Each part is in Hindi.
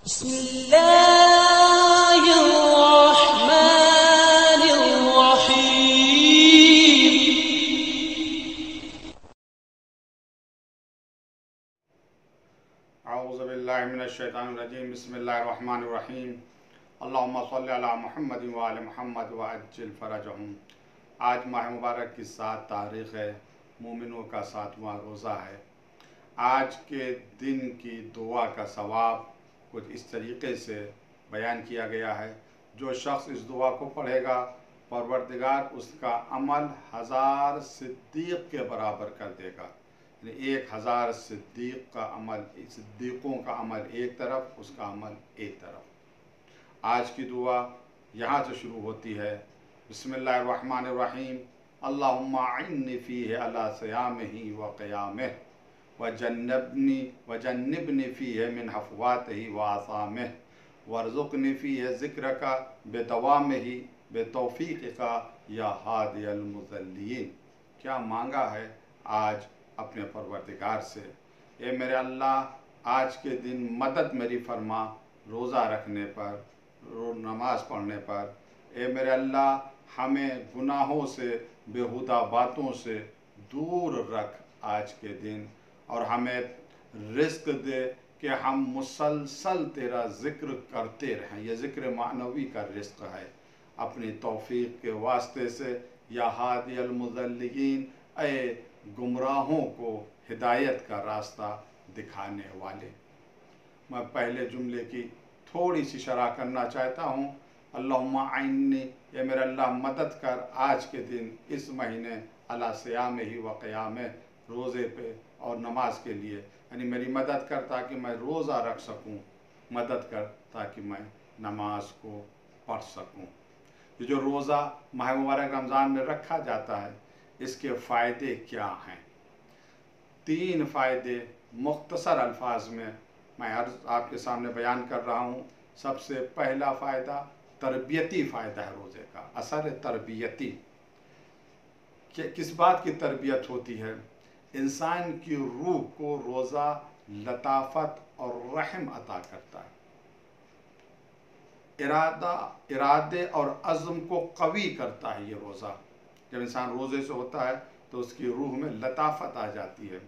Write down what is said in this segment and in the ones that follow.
औज़ुबिल्लाहिमिनश्शैतानिर्रजीम बिस्मिल्लाहिर्रहमानिर्रहीम अल्लाहुम्मा सल्लि अला मुहम्मद व आले मुहम्मद व अज्जिल फरजहुम। आज माह मुबारक की 7 तारीख़ है, मोमिनों का 7वां रोज़ा है। आज के दिन की दुआ का सवाब कुछ इस तरीक़े से बयान किया गया है। जो शख्स इस दुआ को पढ़ेगा, परवरदिगार उसका अमल 1000 सिद्दीक़ के बराबर कर देगा। 1000 सिद्दीक़ का अमल, सिद्दीक़ों का अमल एक तरफ, उसका अमल एक तरफ। आज की दुआ यहाँ से शुरू होती है। बिस्मिल्लाहिर्रहमानिर्रहीम अल्लाहुम्मा अइन्नी फ़ीहि अला सियामिही व क़ियामिही व जन्निबनी फ़ीहि मिन हफ़वातिही व आसामिही वर्ज़ुक़नी फ़ीहि ज़िक्रका बिदवामिही बितौफ़ीक़िका या हादियल मुज़ल्लियीन। क्या मांगा है आज अपने परवरदिगार से? ए मेरे अल्लाह, आज के दिन मदद मेरी फरमा रोज़ा रखने पर, नमाज पढ़ने पर। ए मेरे अल्लाह, हमें गुनाहों से, बेहुदा बातों से दूर रख आज के दिन, और हमें रिज़्क़ दे कि हम मुसलसल तेरा ज़िक्र करते रहें। यह ज़िक्र मानवी का रिज़्क़ है। अपनी तौफ़ीक़ के वास्ते से या हादियल मुज़ल्लियीन, ए गुमराहों को हिदायत का रास्ता दिखाने वाले। मैं पहले जुमले की थोड़ी सी शरह करना चाहता हूँ। अल्लाहुम्मा अइन्नी, ये मेरे अल्लाह मदद कर आज के दिन, इस महीने, अला सियामिही व क़ियामिही, रोज़े पे और नमाज के लिए, यानी मेरी मदद कर ताकि मैं रोज़ा रख सकूँ, मदद कर ताकि मैं नमाज को पढ़ सकूँ। ये जो रोज़ा माह मुबारक रमज़ान में रखा जाता है, इसके फ़ायदे क्या हैं? 3 फ़ायदे मुख्तसर अल्फाज में मैं आपके सामने बयान कर रहा हूँ। सबसे पहला फ़ायदा तरबियती फ़ायदा है रोज़े का, असर तरबियती। किस बात की तरबियत होती है? इंसान की रूह को रोज़ा लताफ़त और रहम अता करता है। इरादे और अज़्म को कवी करता है ये रोज़ा। जब इंसान रोज़े से होता है तो उसकी रूह में लताफ़त आ जाती है,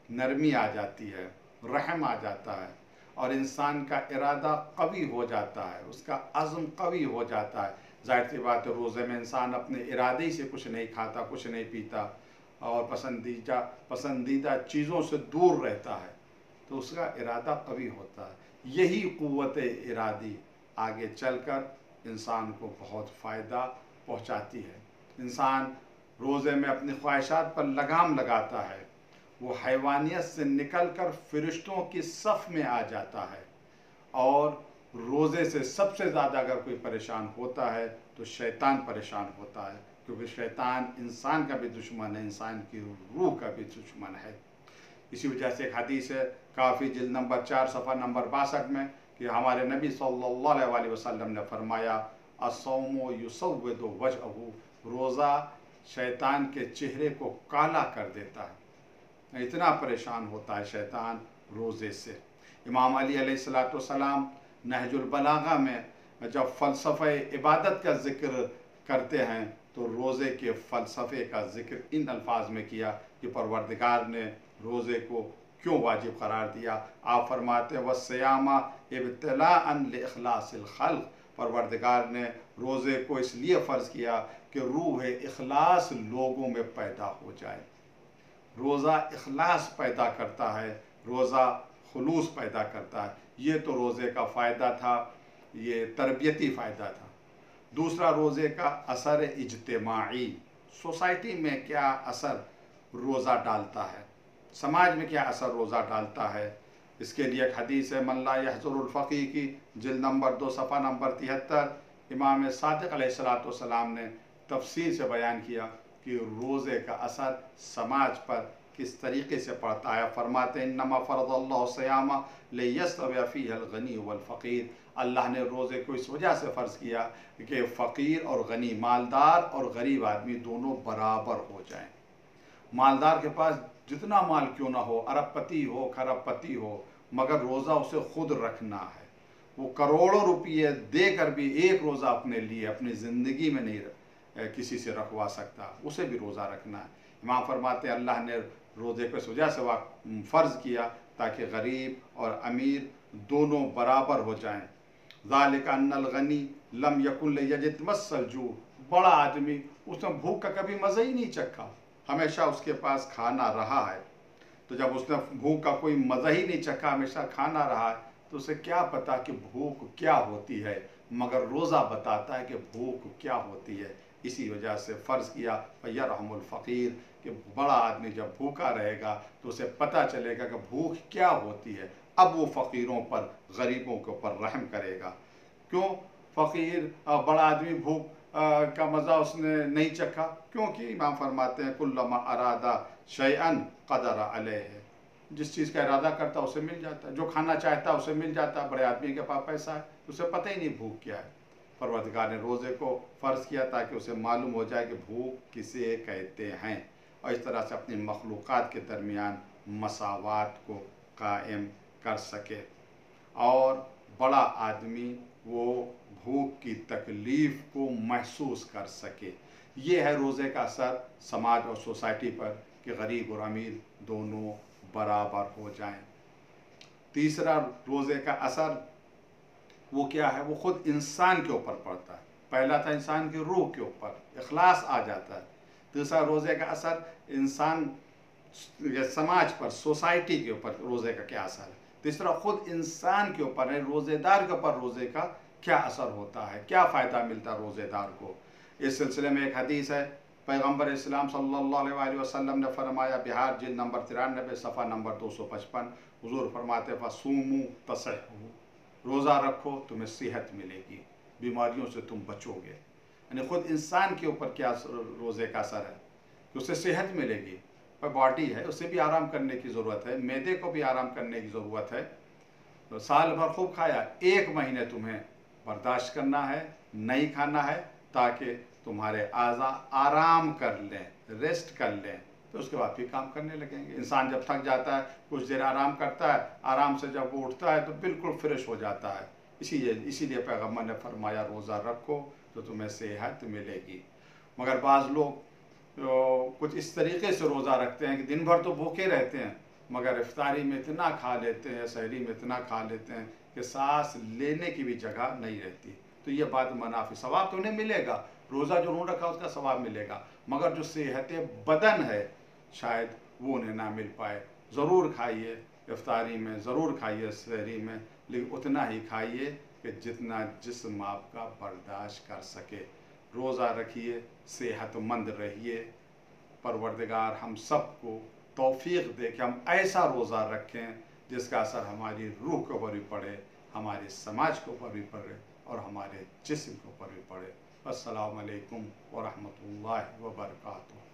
नरमी आ जाती है, रहम आ जाता है, और इंसान का इरादा कवी हो जाता है, उसका अज़्म कवी हो जाता है। ज़ाहिर सी बात है, रोज़े में इंसान अपने इरादे से कुछ नहीं खाता, कुछ नहीं पीता, और पसंदीदा चीज़ों से दूर रहता है, तो उसका इरादा कवी होता है। यही क़ुव्वत इरादी आगे चलकर इंसान को बहुत फ़ायदा पहुँचाती है। इंसान रोज़े में अपनी ख्वाहिशात पर लगाम लगाता है, वो हैवानियत से निकलकर फ़रिश्तों की सफ़ में आ जाता है। और रोज़े से सबसे ज़्यादा अगर कोई परेशान होता है तो शैतान परेशान होता है, क्योंकि शैतान इंसान का भी दुश्मन है, इंसान की रूह का भी दुश्मन है। इसी वजह से एक हदीस है काफ़ी जिल्द नंबर 4 सफ़ा नंबर 62 में, कि हमारे नबी सल्लल्लाहु अलैहि वसल्लम ने फरमाया, अस्सौमु युसव्विदु वजहहु, रोज़ा शैतान के चेहरे को काला कर देता है। इतना परेशान होता है शैतान रोज़े से। इमाम अली अलैहिस्सलाम नहजुल बलागा में जब फ़लसफ़े इबादत का ज़िक्र करते हैं तो रोज़े के फ़लसफ़े का ज़िक्र इन अल्फाज में किया कि परवरदिगार ने रोज़े को क्यों वाजिब करार दिया। आप फरमाते हैं वस्सियामा इब्तिलाअन लिइख़लासिल ख़ल्क़, परवरदिगार ने रोज़े को इसलिए फ़र्ज़ किया कि रूह इख़लास लोगों में पैदा हो जाए। रोज़ा इख़लास पैदा करता है, रोज़ा खुलूस पैदा करता है। ये तो रोज़े का फ़ायदा था, ये तरबियती फ़ायदा था। दूसरा, रोज़े का असर इज्तिमाई, सोसाइटी में क्या असर रोज़ा डालता है, समाज में क्या असर रोज़ा डालता है। इसके लिए एक हदीस है, मन ला यहज़ुरुल फ़क़ीह की, जिल्द नंबर 2 सफ़ा नंबर 73, इमाम सादिक़ अलैहिस्सलाम ने तफ़सील से बयान किया कि रोज़े का असर समाज पर किस तरीके से पड़ता है। फरमाते हैं इन्नमा फ़रज़ल्लाहु सियामा लियस्तविया फ़ीहिल गनी वल फ़क़ीर, अल्लाह ने रोज़े को इस वजह से फ़र्ज़ किया कि फ़कीर और गनी, मालदार और गरीब आदमी दोनों बराबर हो जाएं। मालदार के पास जितना माल क्यों ना हो, अरबपति हो, खरबपति हो, मगर रोज़ा उसे खुद रखना है। वो करोड़ों रुपये देकर भी एक रोज़ा अपने लिए अपनी ज़िंदगी में नहीं किसी से रखवा सकता, उसे भी रोज़ा रखना है। इमाम फरमाते हैं अल्लाह ने रोज़े को इस वजह से फ़र्ज़ किया ताकि गरीब और अमीर दोनों बराबर हो जाएं। ज़ालिका अन्नल गनी लम यकुन यजिद मस्सल जू, बड़ा आदमी उसने भूख का कभी मज़ा ही नहीं चखा, हमेशा उसके पास खाना रहा है। तो जब उसने भूख का कोई मज़ा ही नहीं चखा, हमेशा खाना रहा है, तो उसे क्या पता कि भूख क्या होती है। मगर रोज़ा बताता है कि भूख क्या होती है। इसी वजह से फ़र्ज़ किया यरहमुल फ़कीर, कि बड़ा आदमी जब भूखा रहेगा तो उसे पता चलेगा कि भूख क्या होती है। अब वो फ़कीरों पर, गरीबों के ऊपर रहम करेगा। क्यों फ़कीर बड़ा आदमी भूख का मज़ा उसने नहीं चखा? क्योंकि इमाम फरमाते हैं कुल्लमा अरादा शैअन क़दर अलैहि, जिस चीज़ का इरादा करता है उसे मिल जाता है, जो खाना चाहता है उसे मिल जाता है। बड़े आदमी के पास पैसा है, उसे पता ही नहीं भूख क्या है। परवरदिगार ने रोज़े को फ़र्ज़ किया ताकि उसे मालूम हो जाए कि भूख किसे कहते हैं, और इस तरह से अपनी मखलूक़ात के दरमियान मसावात को कायम कर सके। और बड़ा आदमी वो भूख की तकलीफ़ को महसूस कर सके। ये है रोज़े का असर समाज और सोसाइटी पर कि गरीब और अमीर दोनों बराबर हो जाएं। तीसरा रोज़े का असर वो क्या है, वो ख़ुद इंसान के ऊपर पड़ता है। पहला था इंसान की रूह के ऊपर, इखलास आ जाता है। दूसरा रोज़े का असर इंसान या समाज पर, सोसाइटी के ऊपर रोज़े का क्या असर है। तीसरा खुद इंसान के ऊपर है, रोज़ेदार के ऊपर रोज़े का क्या असर होता है, क्या फ़ायदा मिलता है रोज़ेदार को। इस सिलसिले में एक हदीस है, पैगम्बर इस्लाम सल्लल्लाहु अलैहि वसल्लम ने फरमाया, बिहार जिल्द नंबर 93 सफ़ा नंबर 255, हुज़ूर फरमाते फसूमू तसहू, रोज़ा रखो तुम्हें सेहत मिलेगी, बीमारियों से तुम बचोगे। यानी खुद इंसान के ऊपर क्या रोज़े का असर है कि उसे सेहत मिलेगी। पर बॉडी है, उसे भी आराम करने की ज़रूरत है, मैदे को भी आराम करने की ज़रूरत है। तो साल भर खूब खाया, एक महीने तुम्हें बर्दाश्त करना है, नहीं खाना है, ताकि तुम्हारे आज़ा आराम कर लें, रेस्ट कर लें, तो उसके बाद फिर काम करने लगेंगे। इंसान जब थक जाता है, कुछ देर आराम करता है, आराम से जब वो उठता है तो बिल्कुल फ्रेश हो जाता है। इसीलिए पैगम्बर ने फरमाया रोज़ा रखो तो तुम्हें सेहत मिलेगी। मगर बाज़ लोग तो कुछ इस तरीके से रोज़ा रखते हैं कि दिन भर तो भूखे रहते हैं, मगर इफ्तारी में इतना खा लेते हैं, सहरी में इतना खा लेते हैं कि सांस लेने की भी जगह नहीं रहती। तो ये बात मनाफी, सवाब तो उन्हें मिलेगा, रोज़ा जो उन्होंने रखा उसका सवाब मिलेगा, मगर जो सेहत बदन है शायद वो उन्हें ना मिल पाए। ज़रूर खाइए इफ्तारी में, ज़रूर खाइए सहरी में, लेकिन उतना ही खाइए कि जितना जिस्म आपका बर्दाश्त कर सके। रोज़ा रखिए, सेहतमंद रहिए। परवरदिगार हम सबको तौफीक दे कि हम ऐसा रोज़ा रखें जिसका असर हमारी रूह के ऊपर भी पड़े, हमारे समाज के ऊपर भी पड़े और हमारे जिस्म के ऊपर भी पड़े। अस्सलामु अलैकुम व रहमतुल्लाहि व बरकातुहू।